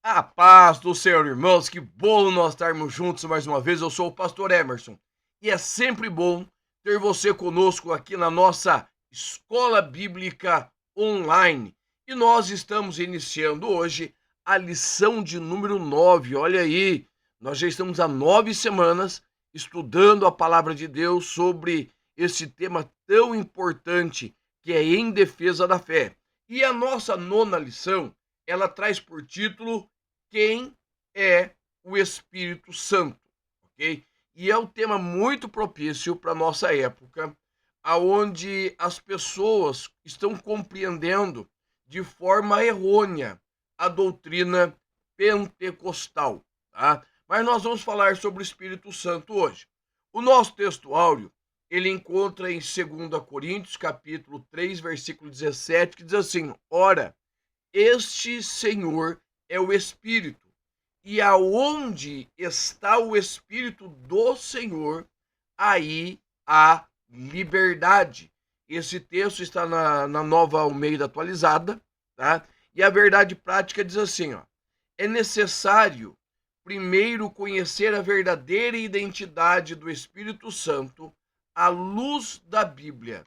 A paz do Senhor, irmãos, que bom nós estarmos juntos mais uma vez. Eu sou o pastor Emerson e é sempre bom ter você conosco aqui na nossa Escola Bíblica Online. E nós estamos iniciando hoje a lição de número 9. Olha aí, nós já estamos há 9 semanas estudando a palavra de Deus sobre esse tema tão importante que é em defesa da fé. E a nossa nona lição, ela traz por título quem é o Espírito Santo, ok? E é um tema muito propício para nossa época, aonde as pessoas estão compreendendo de forma errônea a doutrina pentecostal, tá? Mas nós vamos falar sobre o Espírito Santo hoje. O nosso texto áureo, ele encontra em 2 Coríntios, capítulo 3, versículo 17, que diz assim: Ora, este Senhor é o Espírito, e aonde está o Espírito do Senhor, aí há liberdade. Esse texto está na Nova Almeida atualizada, tá? E a verdade prática diz assim, ó: é necessário primeiro conhecer a verdadeira identidade do Espírito Santo à luz da Bíblia,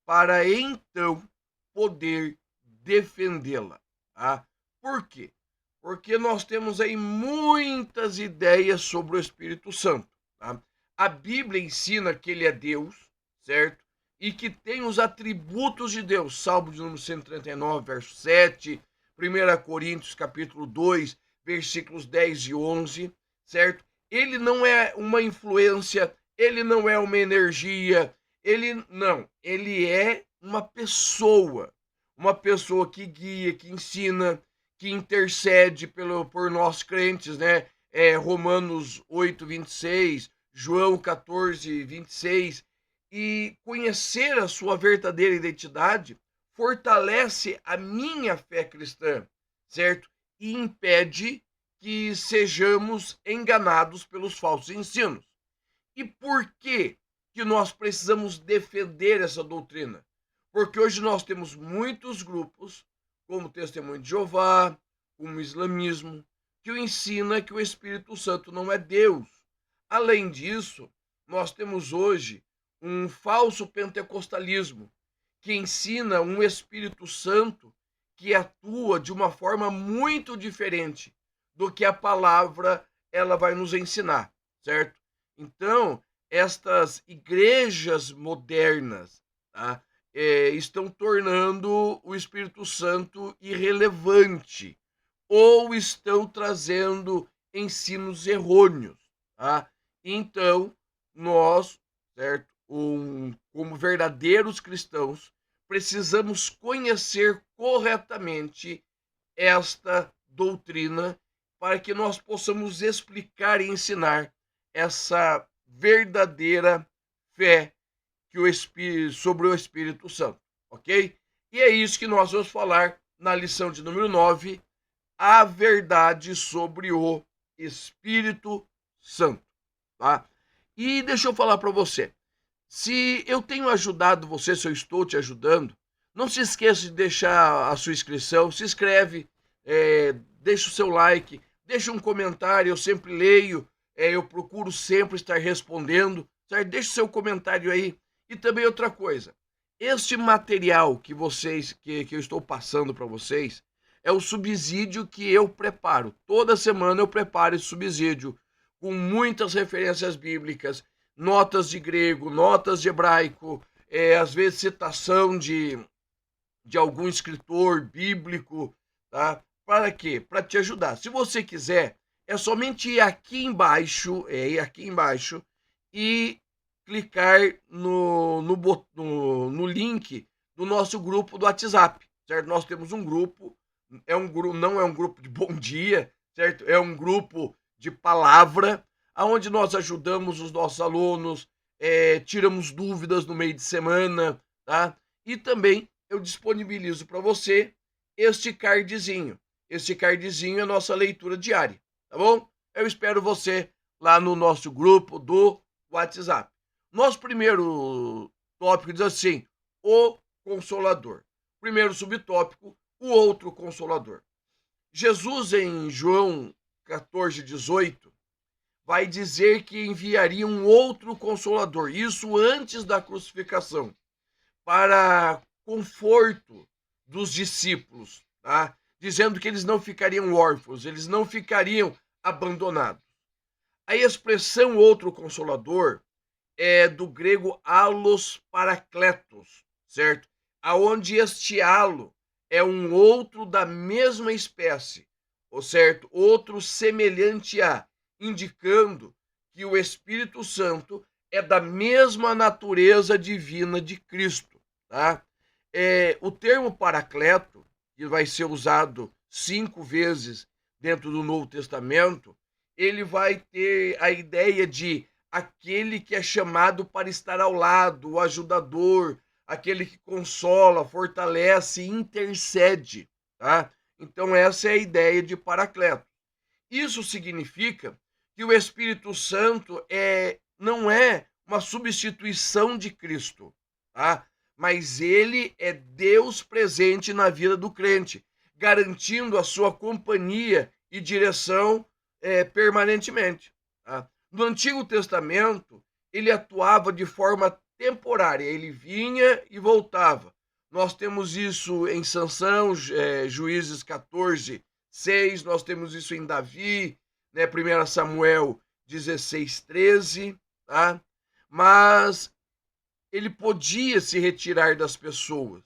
para então poder defendê-la. Tá? Por quê? Porque nós temos aí muitas ideias sobre o Espírito Santo. Tá? A Bíblia ensina que ele é Deus, certo? E que tem os atributos de Deus. Salmo de número 139, verso 7, 1 Coríntios, capítulo 2, versículos 10 e 11, certo? Ele não é uma influência, ele não é uma energia, ele é uma pessoa que guia, que ensina, que intercede por nós crentes, né? Romanos 8, 26, João 14, 26. E conhecer a sua verdadeira identidade fortalece a minha fé cristã, certo? E impede que sejamos enganados pelos falsos ensinos. E por que nós precisamos defender essa doutrina? Porque hoje nós temos muitos grupos, como o Testemunho de Jeová, como o islamismo, que o ensina que o Espírito Santo não é Deus. Além disso, nós temos hoje um falso pentecostalismo, que ensina um Espírito Santo que atua de uma forma muito diferente do que a palavra ela vai nos ensinar, certo? Então, estas igrejas modernas, tá, estão tornando o Espírito Santo irrelevante ou estão trazendo ensinos errôneos. Tá? Então, nós, certo, como verdadeiros cristãos, precisamos conhecer corretamente esta doutrina para que nós possamos explicar e ensinar essa verdadeira fé que o Espírito, sobre o Espírito Santo, ok? E é isso que nós vamos falar na lição de número 9, a verdade sobre o Espírito Santo, tá? E deixa eu falar para você, se eu tenho ajudado você, se eu estou te ajudando, não se esqueça de deixar a sua inscrição, se inscreve, deixa o seu like, deixa um comentário, eu sempre leio, eu procuro sempre estar respondendo, certo? Deixa o seu comentário aí. E também outra coisa, este material que eu estou passando para vocês, é o subsídio que eu preparo. Toda semana eu preparo esse subsídio, com muitas referências bíblicas, notas de grego, notas de hebraico, às vezes citação de algum escritor bíblico, tá? Para quê? Para te ajudar. Se você quiser, é somente ir aqui embaixo e clicar no link do nosso grupo do WhatsApp, certo? Nós temos um grupo, não é um grupo de bom dia, certo? É um grupo de palavra, aonde nós ajudamos os nossos alunos, tiramos dúvidas no meio de semana, tá? E também eu disponibilizo para você este cardzinho. Este cardzinho é a nossa leitura diária, tá bom? Eu espero você lá no nosso grupo do WhatsApp. Nosso primeiro tópico diz assim: o Consolador. Primeiro subtópico, o outro Consolador. Jesus, em João 14:18, vai dizer que enviaria um outro consolador, isso antes da crucificação, para conforto dos discípulos, tá? Dizendo que eles não ficariam órfãos, eles não ficariam abandonados. A expressão outro consolador é do grego allos parakletos, certo? Aonde este halo é um outro da mesma espécie, ou certo? Outro semelhante a, indicando que o Espírito Santo é da mesma natureza divina de Cristo, tá? O termo paracleto, que vai ser usado 5 vezes dentro do Novo Testamento, ele vai ter a ideia de aquele que é chamado para estar ao lado, o ajudador, aquele que consola, fortalece, intercede, tá? Então essa é a ideia de Paracleto. Isso significa que o Espírito Santo não é uma substituição de Cristo, tá? Mas ele é Deus presente na vida do crente, garantindo a sua companhia e direção permanentemente. Tá? No Antigo Testamento, ele atuava de forma temporária, ele vinha e voltava. Nós temos isso em Sansão, Juízes 14:6, nós temos isso em Davi, né, 1 Samuel 16:13, tá? Mas ele podia se retirar das pessoas.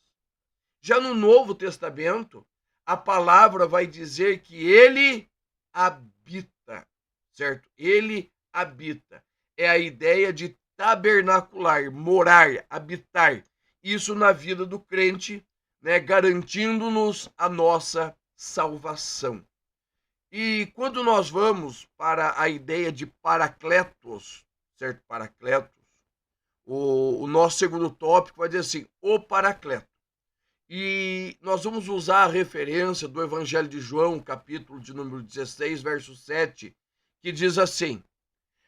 Já no Novo Testamento, a palavra vai dizer que ele habita, certo? Ele habita. É a ideia de tabernacular, morar, habitar. Isso na vida do crente, né, garantindo-nos a nossa salvação. E quando nós vamos para a ideia de paracletos, certo? Paracletos, o nosso segundo tópico vai dizer assim, o paracleto. E nós vamos usar a referência do Evangelho de João, capítulo de número 16, verso 7, que diz assim: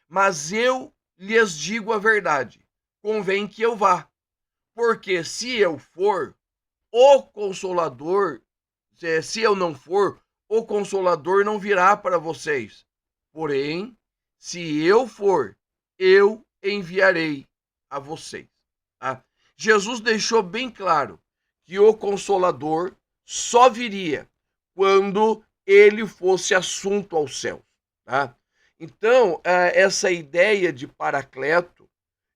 mas eu lhes digo a verdade, convém que eu vá, porque se eu for, o Consolador, se eu não for, o Consolador não virá para vocês. Porém, se eu for, eu enviarei a vocês. Tá? Jesus deixou bem claro que o Consolador só viria quando ele fosse assunto ao céu. Tá? Então, essa ideia de paracleto,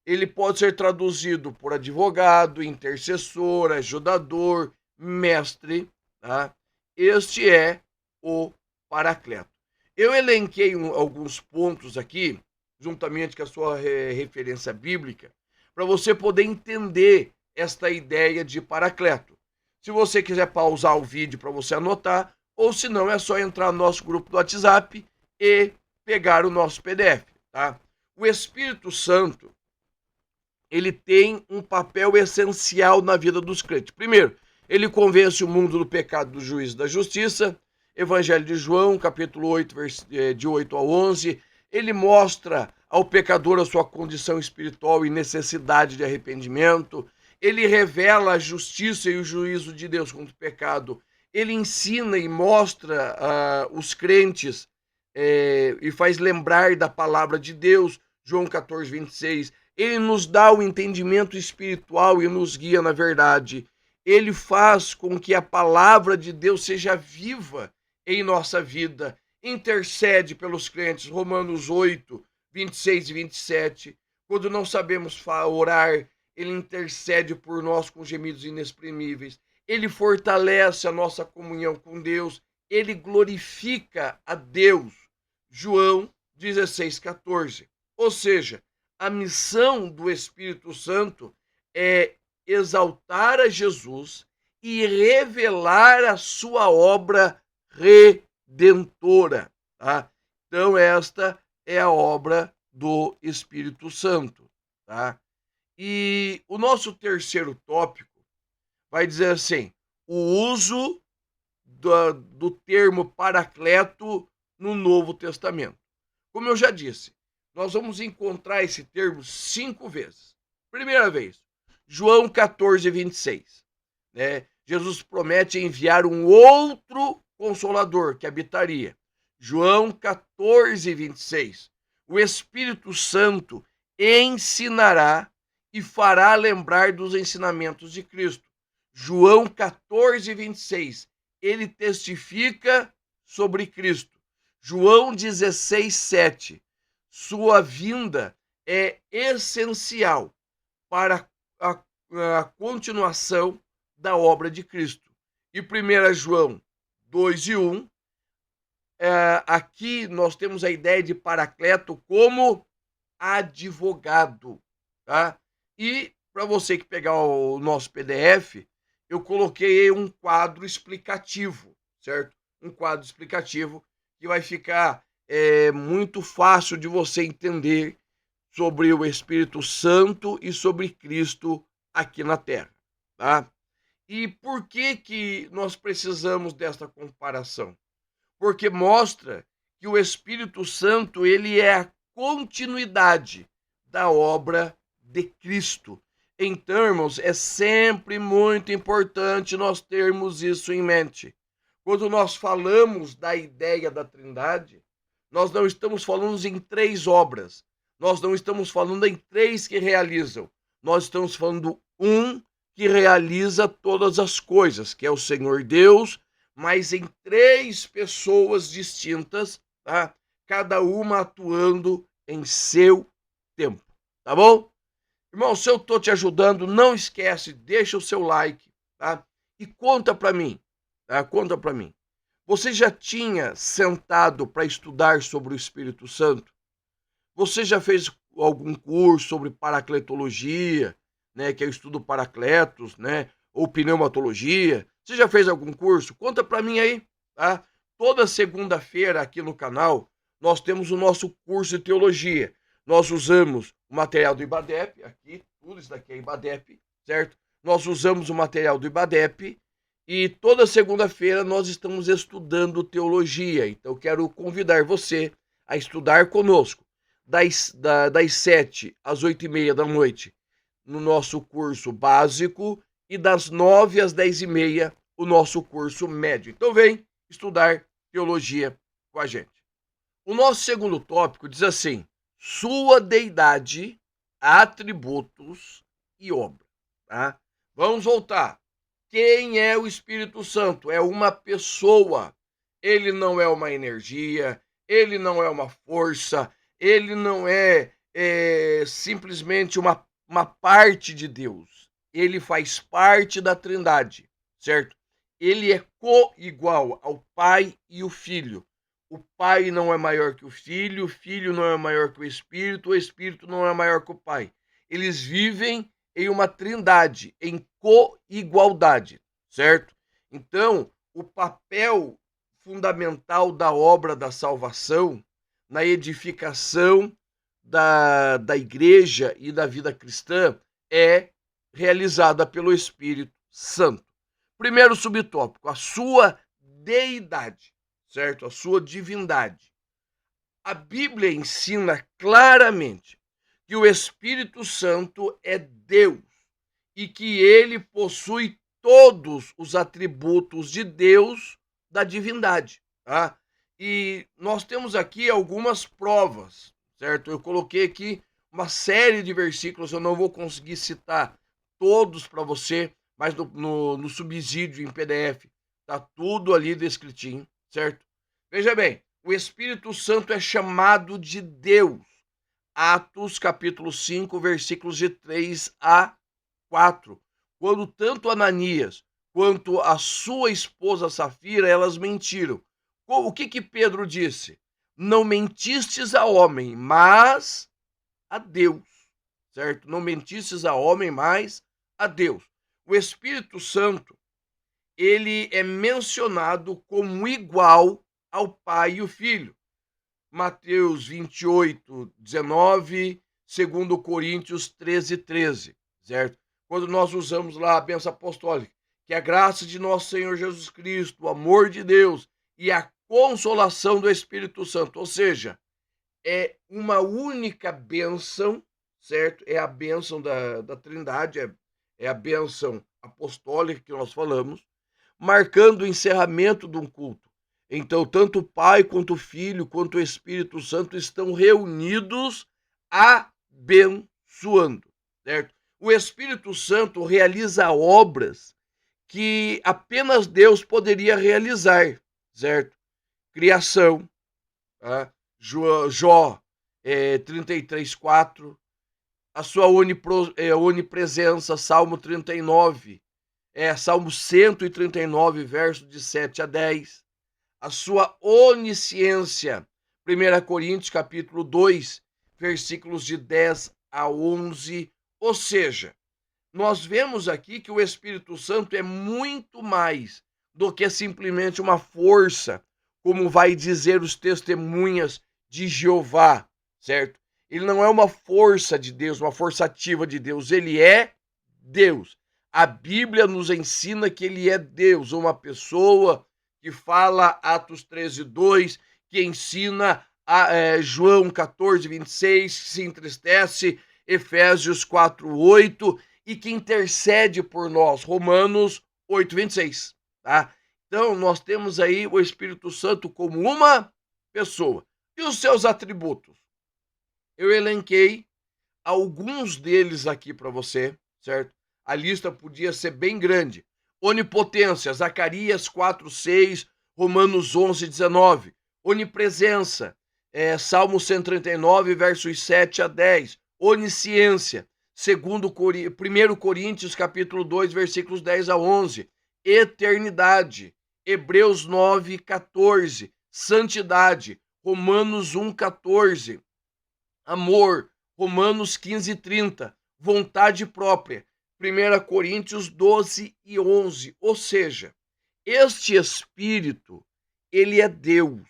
ele pode ser traduzido por advogado, intercessor, ajudador, mestre, tá? Este é o paracleto. Eu elenquei alguns pontos aqui, juntamente com a sua referência bíblica, para você poder entender esta ideia de paracleto. Se você quiser pausar o vídeo para você anotar, ou se não, é só entrar no nosso grupo do WhatsApp e pegar o nosso PDF, tá? O Espírito Santo, ele tem um papel essencial na vida dos crentes. Primeiro, ele convence o mundo do pecado, do juízo e da justiça. Evangelho de João, capítulo 8, de 8 a 11, ele mostra ao pecador a sua condição espiritual e necessidade de arrependimento. Ele revela a justiça e o juízo de Deus contra o pecado. Ele ensina e mostra os crentes e faz lembrar da palavra de Deus, João 14:26. Ele nos dá o entendimento espiritual e nos guia na verdade. Ele faz com que a palavra de Deus seja viva em nossa vida. Intercede pelos crentes, Romanos 8:26 e 27. Quando não sabemos orar, ele intercede por nós com gemidos inexprimíveis. Ele fortalece a nossa comunhão com Deus. Ele glorifica a Deus. João 16:14. Ou seja, a missão do Espírito Santo é exaltar a Jesus e revelar a sua obra redentora. Tá? Então, esta é a obra do Espírito Santo. Tá? E o nosso terceiro tópico vai dizer assim, o uso do termo paracleto no Novo Testamento. Como eu já disse, nós vamos encontrar esse termo 5 vezes. Primeira vez, João 14:26. Né? Jesus promete enviar um outro Consolador que habitaria. João 14, 26. O Espírito Santo ensinará e fará lembrar dos ensinamentos de Cristo. João 14, 26. Ele testifica sobre Cristo. João 16, 7. Sua vinda é essencial para a continuação da obra de Cristo. E 1 João 2 e 1, aqui nós temos a ideia de Paracleto como advogado, tá? E para você que pegar o nosso PDF, eu coloquei um quadro explicativo, certo? Um quadro explicativo que vai ficar muito fácil de você entender sobre o Espírito Santo e sobre Cristo aqui na Terra, tá? E por que nós precisamos dessa comparação? Porque mostra que o Espírito Santo ele é a continuidade da obra de Cristo. Então, irmãos, é sempre muito importante nós termos isso em mente. Quando nós falamos da ideia da Trindade, nós não estamos falando em 3 obras, nós não estamos falando em 3 que realizam, nós estamos falando um que realiza todas as coisas, que é o Senhor Deus, mas em 3 pessoas distintas, tá? Cada uma atuando em seu tempo, tá bom? Irmão, se eu tô te ajudando, não esquece, deixa o seu like, tá? E conta para mim, tá? Conta para mim. Você já tinha sentado para estudar sobre o Espírito Santo? Você já fez algum curso sobre paracletologia, né, que é o estudo paracletos, né, ou pneumatologia? Você já fez algum curso? Conta para mim aí, tá? Toda segunda-feira aqui no canal nós temos o nosso curso de teologia. Nós usamos o material do IBADEP, aqui, tudo isso daqui é IBADEP, certo? Nós usamos o material do IBADEP e toda segunda-feira nós estamos estudando teologia. Então eu quero convidar você a estudar conosco das 7 às 8h30 da noite no nosso curso básico e das 9 às 10h30 o nosso curso médio. Então vem estudar teologia com a gente. O nosso segundo tópico diz assim: sua deidade, atributos e obra. Tá? Vamos voltar. Quem é o Espírito Santo? É uma pessoa. Ele não é uma energia, ele não é uma força, ele não é simplesmente uma parte de Deus. Ele faz parte da Trindade, certo? Ele é co-igual ao Pai e o Filho. O Pai não é maior que o Filho não é maior que o Espírito não é maior que o Pai. Eles vivem em uma trindade, em co-igualdade, certo? Então, o papel fundamental da obra da salvação, na edificação da igreja e da vida cristã, é realizada pelo Espírito Santo. Primeiro subtópico, a sua deidade, certo? A sua divindade. A Bíblia ensina claramente que o Espírito Santo é Deus e que ele possui todos os atributos de Deus da divindade, tá? E nós temos aqui algumas provas, certo? Eu coloquei aqui uma série de versículos, eu não vou conseguir citar todos para você, mas no subsídio em PDF tá tudo ali descritinho, certo? Veja bem, o Espírito Santo é chamado de Deus. Atos capítulo 5, versículos de 3 a 4. Quando tanto Ananias quanto a sua esposa Safira, elas mentiram. O que Pedro disse? Não mentistes a homem, mas a Deus, certo? Não mentistes a homem, mas a Deus. O Espírito Santo, ele é mencionado como igual ao Pai e o Filho. Mateus 28, 19, 2 Coríntios 13, 13, certo? Quando nós usamos lá a bênção apostólica, que a graça de nosso Senhor Jesus Cristo, o amor de Deus e a consolação do Espírito Santo, ou seja, é uma única bênção, certo? É a bênção da Trindade, é a bênção apostólica que nós falamos, marcando o encerramento de um culto. Então, tanto o Pai, quanto o Filho, quanto o Espírito Santo estão reunidos abençoando, certo? O Espírito Santo realiza obras que apenas Deus poderia realizar, certo? Criação, tá? Jó 33:4, a sua onipresença, Salmo 39, Salmo 139, verso de 7 a 10, a sua onisciência, 1 Coríntios capítulo 2, versículos de 10 a 11, ou seja, nós vemos aqui que o Espírito Santo é muito mais do que simplesmente uma força, como vai dizer os testemunhas de Jeová, certo? Ele não é uma força de Deus, uma força ativa de Deus, ele é Deus. A Bíblia nos ensina que ele é Deus, uma pessoa que fala Atos 13:2, que ensina João 14:26, que se entristece, Efésios 4:8, e que intercede por nós, Romanos 8:26, tá? Então, nós temos aí o Espírito Santo como uma pessoa. E os seus atributos? Eu elenquei alguns deles aqui para você, certo? A lista podia ser bem grande. Onipotência, Zacarias 4:6, Romanos 11:19. Onipresença, Salmo 139, versos 7 a 10. Onisciência, 1 Coríntios capítulo 2, versículos 10 a 11. Eternidade, Hebreus 9:14. Santidade, Romanos 1:14. Amor, Romanos 15:30. Vontade própria, 1 Coríntios 12:11. Ou seja, este Espírito, ele é Deus.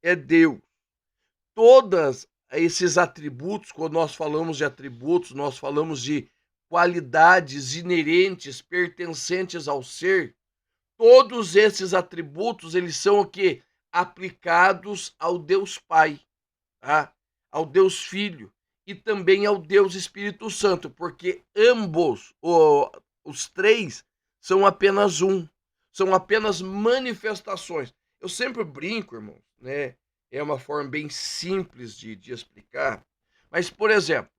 É Deus. Todos esses atributos, quando nós falamos de atributos, nós falamos de qualidades inerentes, pertencentes ao ser. Todos esses atributos, eles são o quê? Aplicados ao Deus Pai, tá? Ao Deus Filho e também ao Deus Espírito Santo, porque ambos, os três, são apenas um, são apenas manifestações. Eu sempre brinco, irmão, né? É uma forma bem simples de explicar, mas, por exemplo,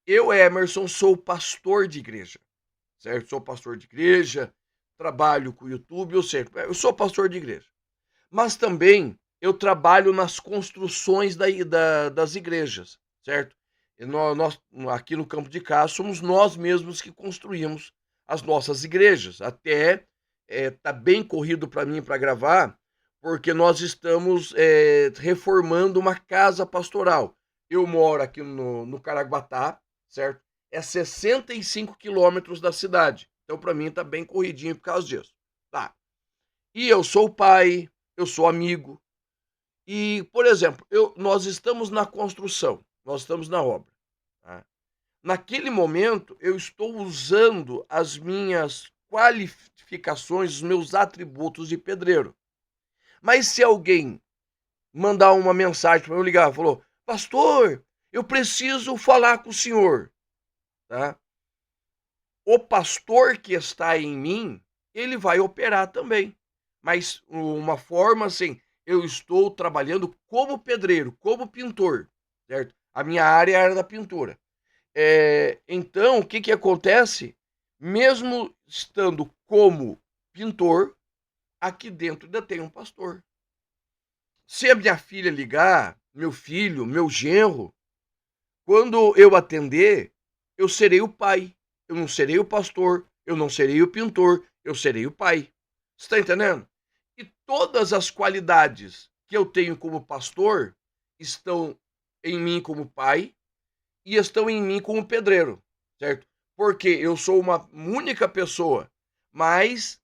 eu, Emerson, sou pastor de igreja, certo? Sou pastor de igreja, trabalho com o YouTube, eu sou pastor de igreja, mas também eu trabalho nas construções das igrejas, certo? E nós, aqui no Campo de Cá, somos nós mesmos que construímos as nossas igrejas. Até tá bem corrido para mim para gravar, porque nós estamos reformando uma casa pastoral. Eu moro aqui no Caraguatá, certo? É 65 quilômetros da cidade. Então, para mim, tá bem corridinho por causa disso. Tá. E eu sou pai, eu sou amigo. E, por exemplo, nós estamos na construção, nós estamos na obra. Tá? Naquele momento, eu estou usando as minhas qualificações, os meus atributos de pedreiro. Mas se alguém mandar uma mensagem para eu ligar, falou, pastor, eu preciso falar com o senhor, tá? O pastor que está em mim, ele vai operar também. Mas uma forma assim, eu estou trabalhando como pedreiro, como pintor, certo? A minha área é a área da pintura. Então, o que acontece? Mesmo estando como pintor, aqui dentro ainda tem um pastor. Se a minha filha ligar, meu filho, meu genro, quando eu atender, eu serei o pai. Eu não serei o pastor, eu não serei o pintor, eu serei o pai. Você está entendendo? E todas as qualidades que eu tenho como pastor estão em mim como pai e estão em mim como pedreiro, certo? Porque eu sou uma única pessoa, mas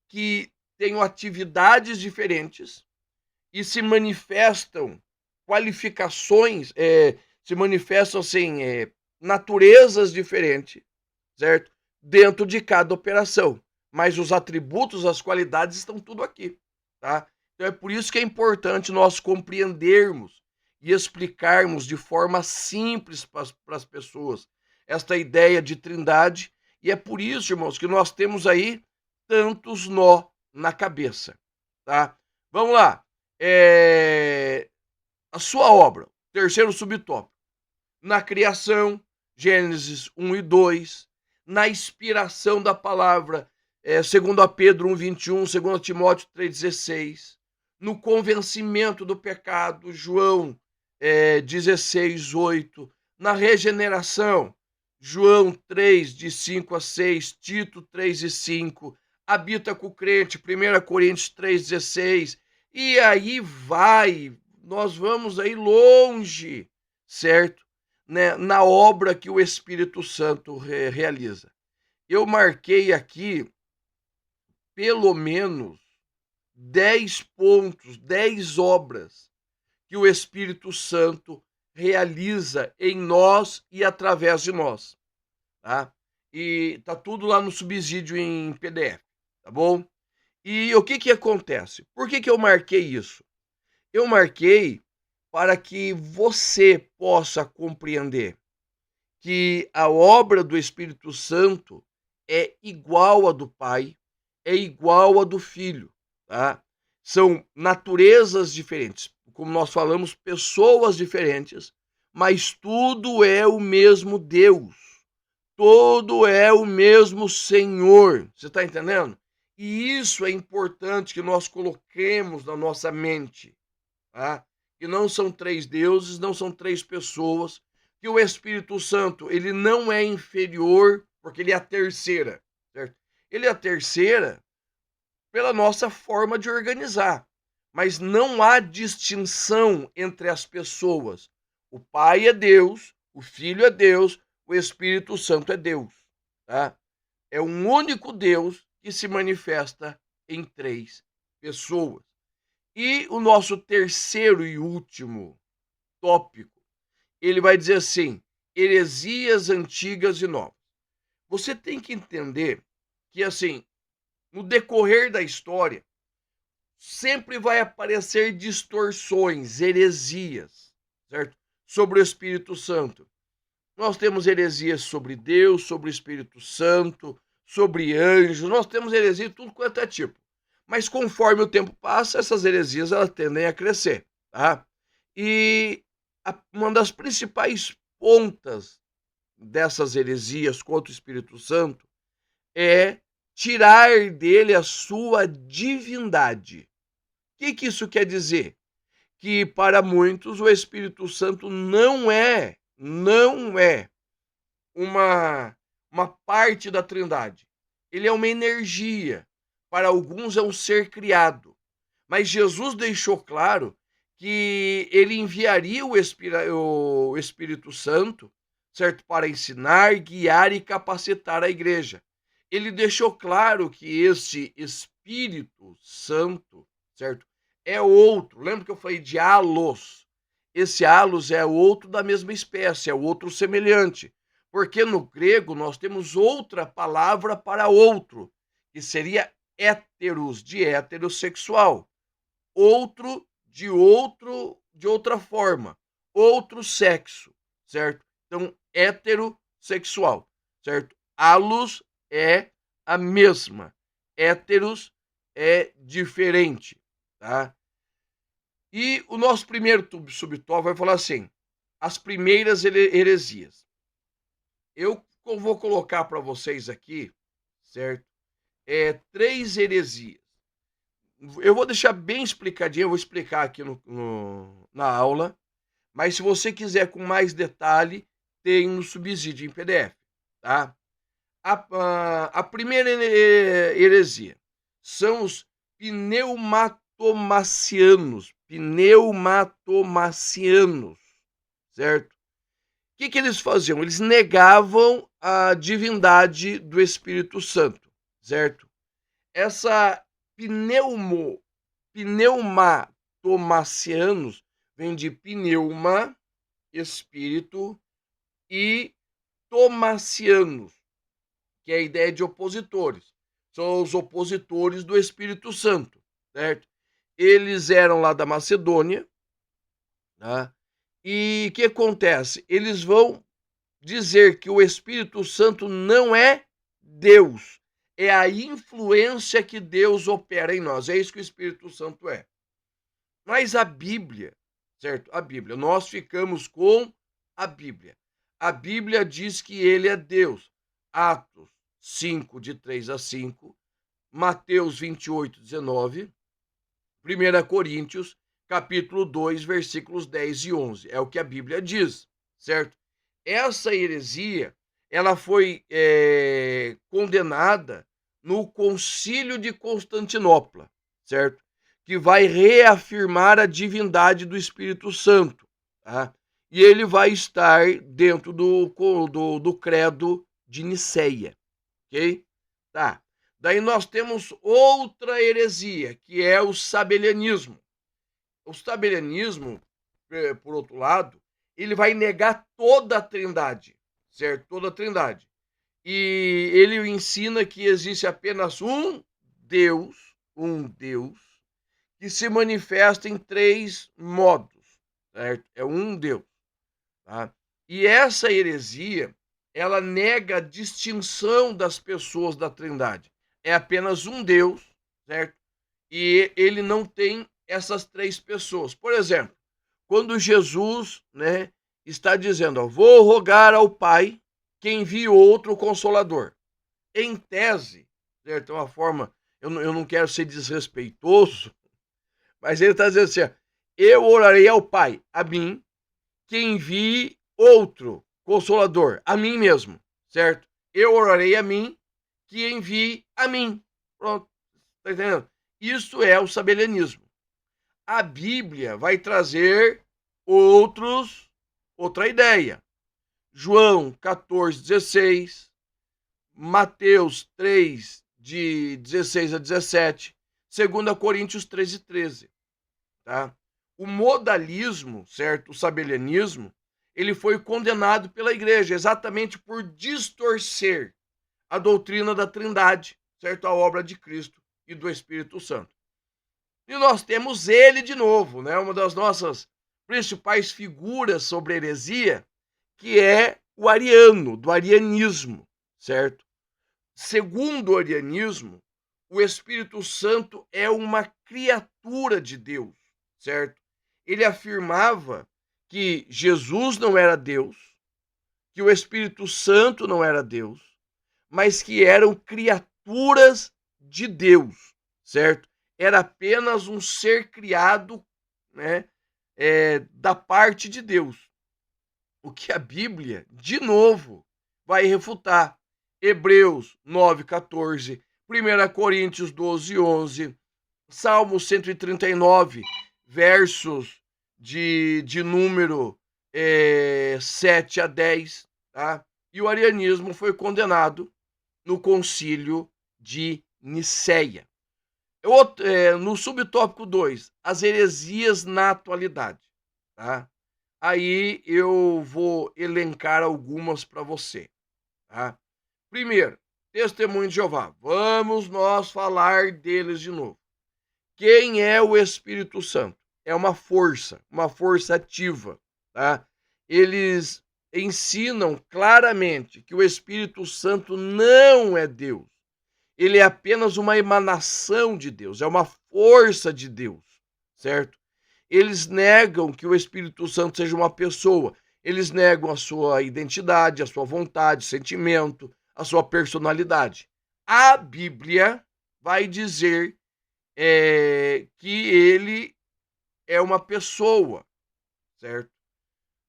que tenho atividades diferentes e se manifestam qualificações, se manifestam assim, naturezas diferentes, certo? Dentro de cada operação. Mas os atributos, as qualidades estão tudo aqui, tá? Então é por isso que é importante nós compreendermos e explicarmos de forma simples para as pessoas esta ideia de trindade. E é por isso, irmãos, que nós temos aí tantos nó na cabeça, tá? Vamos lá. A sua obra, terceiro subtópico. Na criação, Gênesis 1 e 2. Na inspiração da palavra, 2 Pedro 1,21, 2 Timóteo 3,16. No convencimento do pecado, João 16,8. Na regeneração, João 3, de 5 a 6, Tito 3 e 5, habita com o crente, 1 Coríntios 3,16, e aí vai, nós vamos aí longe, certo? Né? Na obra que o Espírito Santo realiza. Eu marquei aqui pelo menos 10 pontos, 10 obras que o Espírito Santo realiza em nós e através de nós, tá? E tá tudo lá no subsídio em PDF, tá bom? E o que acontece? Por que eu marquei isso? Eu marquei para que você possa compreender que a obra do Espírito Santo é igual à do Pai, é igual à do Filho, tá? São naturezas diferentes, como nós falamos, pessoas diferentes, mas tudo é o mesmo Deus, todo é o mesmo Senhor, você está entendendo? E isso é importante que nós coloquemos na nossa mente, tá? Que não são três deuses, não são três pessoas, que o Espírito Santo, ele não é inferior, porque ele é a terceira, certo? Ele é a terceira pela nossa forma de organizar, mas não há distinção entre as pessoas. O Pai é Deus, o Filho é Deus, o Espírito Santo é Deus, tá? É um único Deus que se manifesta em três pessoas. E o nosso terceiro e último tópico, ele vai dizer assim: heresias antigas e novas. Você tem que entender que, assim, no decorrer da história, sempre vai aparecer distorções, heresias, certo? Sobre o Espírito Santo. Nós temos heresias sobre Deus, sobre o Espírito Santo, sobre anjos, nós temos heresias de tudo quanto é tipo. Mas conforme o tempo passa, essas heresias elas tendem a crescer, tá? E uma das principais pontas dessas heresias contra o Espírito Santo é tirar dele a sua divindade. O que isso quer dizer? Que para muitos o Espírito Santo não é uma parte da Trindade. Ele é uma energia. Para alguns é um ser criado. Mas Jesus deixou claro que ele enviaria o Espírito Santo, certo? Para ensinar, guiar e capacitar a igreja. Ele deixou claro que este Espírito Santo, certo? É outro. Lembra que eu falei de halos? Esse halos é outro da mesma espécie, é outro semelhante. Porque no grego nós temos outra palavra para outro, que seria héteros, de heterossexual. Outro de outra forma, outro sexo, certo? Então, heterossexual, certo? Halos é a mesma, héteros é diferente, tá? E o nosso primeiro subtópico vai falar assim: as primeiras heresias. Eu vou colocar para vocês aqui, certo? 3 heresias. Eu vou deixar bem explicadinho, eu vou explicar aqui na aula, mas se você quiser com mais detalhe, tem no subsídio em PDF, tá? A primeira heresia são os pneumatomacianos, certo? O que eles faziam? Eles negavam a divindade do Espírito Santo, certo? Essa pneumatomacianos vem de pneuma, espírito, e tomacianos, que é a ideia de opositores. São os opositores do Espírito Santo, certo? Eles eram lá da Macedônia, tá? E o que acontece? Eles vão dizer que o Espírito Santo não é Deus, é a influência que Deus opera em nós. É isso que o Espírito Santo é. Mas a Bíblia, certo? A Bíblia, nós ficamos com a Bíblia. A Bíblia diz que ele é Deus. Atos 5, de 3 a 5, Mateus 28, 19, 1 Coríntios, capítulo 2, versículos 10 e 11. É o que a Bíblia diz, certo? Essa heresia, ela foi condenada no Concílio de Constantinopla, certo? Que vai reafirmar a divindade do Espírito Santo, tá? E ele vai estar dentro do credo de Niceia, ok? Tá. Daí nós temos outra heresia, que é o sabelianismo. O sabelianismo, por outro lado, ele vai negar toda a trindade, certo? Toda a trindade. E ele ensina que existe apenas um Deus, que se manifesta em 3 modos, certo? É um Deus, tá? E essa heresia, ela nega a distinção das pessoas da trindade. É apenas um Deus, certo? E ele não tem essas 3 pessoas. Por exemplo, quando Jesus, né, está dizendo, ó, vou rogar ao Pai que envie outro Consolador. Em tese, certo? É uma forma, eu não quero ser desrespeitoso, mas ele está dizendo assim, ó, eu orarei ao Pai, a mim, que envie outro Consolador, a mim mesmo, certo? Eu orarei a mim, que envie a mim. Pronto, tá entendendo? Isso é o sabelianismo. A Bíblia vai trazer outra ideia. João 14, 16, Mateus 3, de 16 a 17, 2 Coríntios 13, 13. Tá? O modalismo, certo? O sabelianismo, ele foi condenado pela igreja exatamente por distorcer a doutrina da Trindade, certo? A obra de Cristo e do Espírito Santo. E nós temos ele de novo, né? Uma das nossas principais figuras sobre a heresia, que é o ariano, do arianismo, certo? Segundo o arianismo, o Espírito Santo é uma criatura de Deus, certo? Ele afirmava que Jesus não era Deus, que o Espírito Santo não era Deus, mas que eram criaturas de Deus, certo? Era apenas um ser criado, né, da parte de Deus. O que a Bíblia, de novo, vai refutar. Hebreus 9, 14, 1 Coríntios 12, 11, Salmo 139, versos de número 7 a 10, tá? E o arianismo foi condenado no Concílio de Niceia. No subtópico 2, as heresias na atualidade, tá? Aí eu vou elencar algumas para você, tá? Primeiro, testemunho de Jeová. Vamos nós falar deles de novo. Quem é o Espírito Santo? É uma força ativa, tá? Eles ensinam claramente que o Espírito Santo não é Deus. Ele é apenas uma emanação de Deus, é uma força de Deus, certo? Eles negam que o Espírito Santo seja uma pessoa. Eles negam a sua identidade, a sua vontade, sentimento, a sua personalidade. A Bíblia vai dizer que ele é uma pessoa, certo?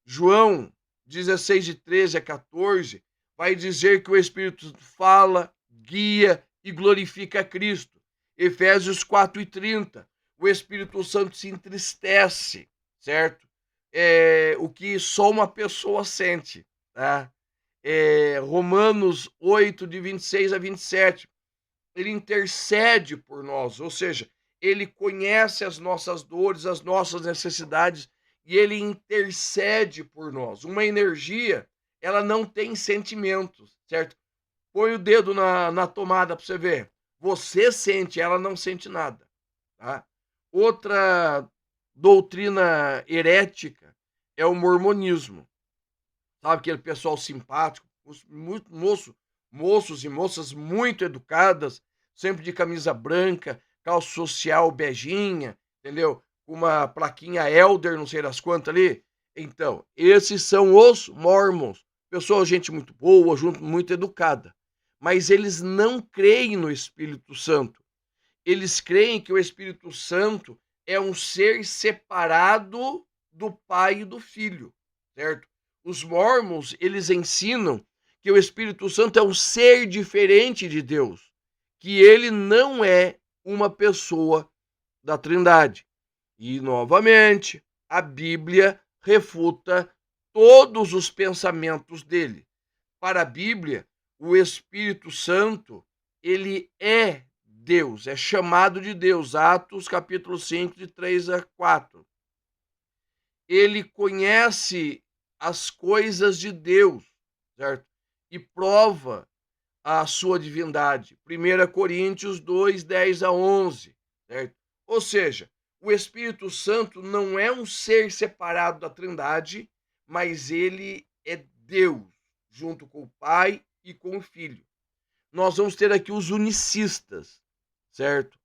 João 16, de 13 a 14, vai dizer que o Espírito fala, guia e glorifica a Cristo. Efésios 4 e 30, o Espírito Santo se entristece, certo? O que só uma pessoa sente, tá? Romanos 8, de 26 a 27, ele intercede por nós, ou seja, ele conhece as nossas dores, as nossas necessidades, e ele intercede por nós. Uma energia, ela não tem sentimentos, certo? Põe o dedo na tomada para você ver. Você sente, ela não sente nada, tá? Outra doutrina herética é o mormonismo. Sabe aquele pessoal simpático, muito moço, moços e moças muito educadas, sempre de camisa branca, calça social beijinha, entendeu? Com uma plaquinha Elder, não sei das quantas ali. Então, esses são os Mormons. Pessoal, gente muito boa, muito educada. Mas eles não creem no Espírito Santo. Eles creem que o Espírito Santo é um ser separado do Pai e do Filho, certo? Os Mormons, eles ensinam que o Espírito Santo é um ser diferente de Deus, que ele não é uma pessoa da Trindade. E, novamente, a Bíblia refuta todos os pensamentos dele. Para a Bíblia, o Espírito Santo, ele é Deus, é chamado de Deus. Atos capítulo 5, de 3 a 4. Ele conhece as coisas de Deus, certo? E prova a sua divindade. 1 Coríntios 2, 10 a 11, certo? Ou seja, o Espírito Santo não é um ser separado da Trindade, mas ele é Deus, junto com o Pai e com o Filho. Nós vamos ter aqui os unicistas, certo?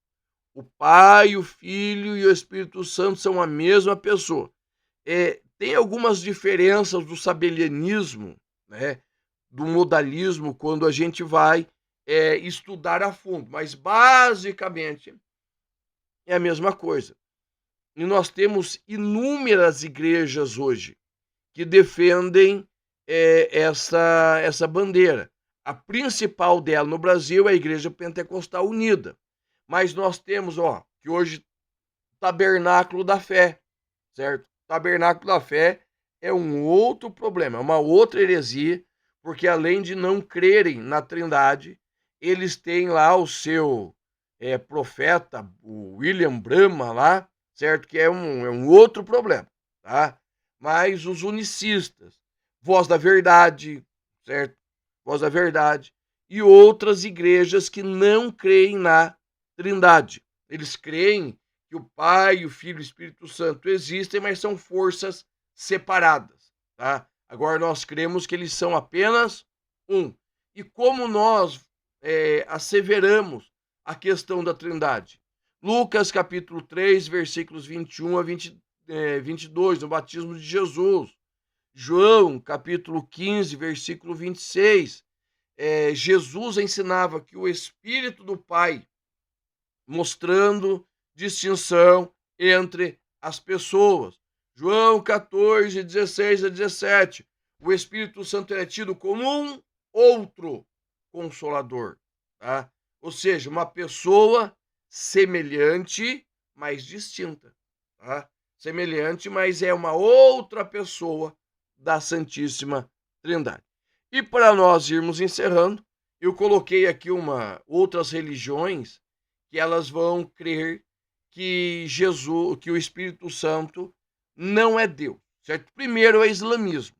O Pai, o Filho e o Espírito Santo são a mesma pessoa. Tem algumas diferenças do sabelianismo, né? Do modalismo, quando a gente vai estudar a fundo, mas basicamente é a mesma coisa. E nós temos inúmeras igrejas hoje que defendem essa bandeira. A principal dela no Brasil é a Igreja Pentecostal Unida. Mas nós temos, que hoje Tabernáculo da Fé, certo? Tabernáculo da Fé é um outro problema, é uma outra heresia, porque além de não crerem na Trindade, eles têm lá o seu profeta, o William Brahma lá, certo? Que é um outro problema, tá? Mas os unicistas, Voz da Verdade, certo? Voz da Verdade, e outras igrejas que não creem na Trindade. Eles creem que o Pai, o Filho e o Espírito Santo existem, mas são forças separadas, tá? Agora nós cremos que eles são apenas um. E como nós asseveramos a questão da Trindade? Lucas capítulo 3, versículos 21 a 22, no batismo de Jesus. João capítulo 15, versículo 26. Jesus ensinava que o Espírito do Pai, mostrando distinção entre as pessoas. João 14, 16 a 17. O Espírito Santo é tido como um outro consolador, tá? Ou seja, uma pessoa semelhante, mas distinta, tá? Semelhante, mas é uma outra pessoa da Santíssima Trindade. E para nós irmos encerrando, eu coloquei aqui outras religiões que elas vão crer que que o Espírito Santo não é Deus, certo? Primeiro é o islamismo.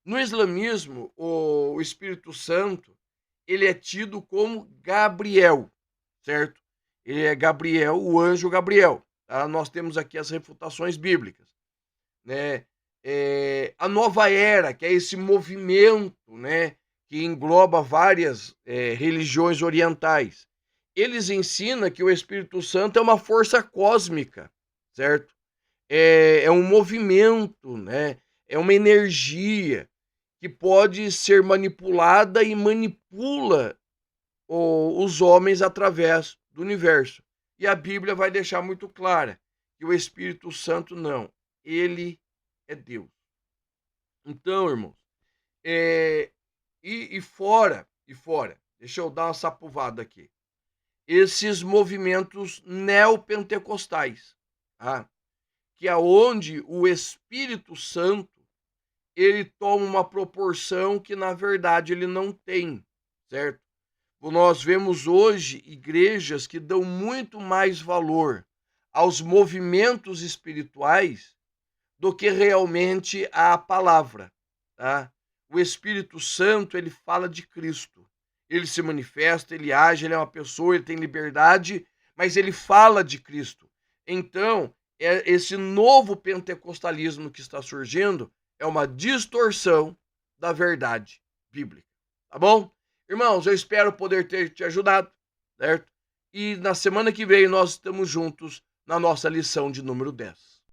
No islamismo, o Espírito Santo, ele é tido como Gabriel, certo? Ele é Gabriel, o anjo Gabriel. Tá? Nós temos aqui as refutações bíblicas, né? A nova era, que é esse movimento, né, que engloba várias religiões orientais. Eles ensinam que o Espírito Santo é uma força cósmica, certo? É um movimento, né? É uma energia que pode ser manipulada e manipula os homens através do universo. E a Bíblia vai deixar muito clara que o Espírito Santo não, ele é Deus. Então, irmãos, fora, deixa eu dar uma sapuvada aqui. Esses movimentos neopentecostais, tá? Que é onde o Espírito Santo ele toma uma proporção que na verdade ele não tem, certo? Nós vemos hoje igrejas que dão muito mais valor aos movimentos espirituais do que realmente à palavra, tá? O Espírito Santo, ele fala de Cristo. Ele se manifesta, ele age, ele é uma pessoa, ele tem liberdade, mas ele fala de Cristo. Então, esse novo pentecostalismo que está surgindo é uma distorção da verdade bíblica, tá bom? Irmãos, eu espero poder ter te ajudado, certo? E na semana que vem nós estamos juntos na nossa lição de número 10.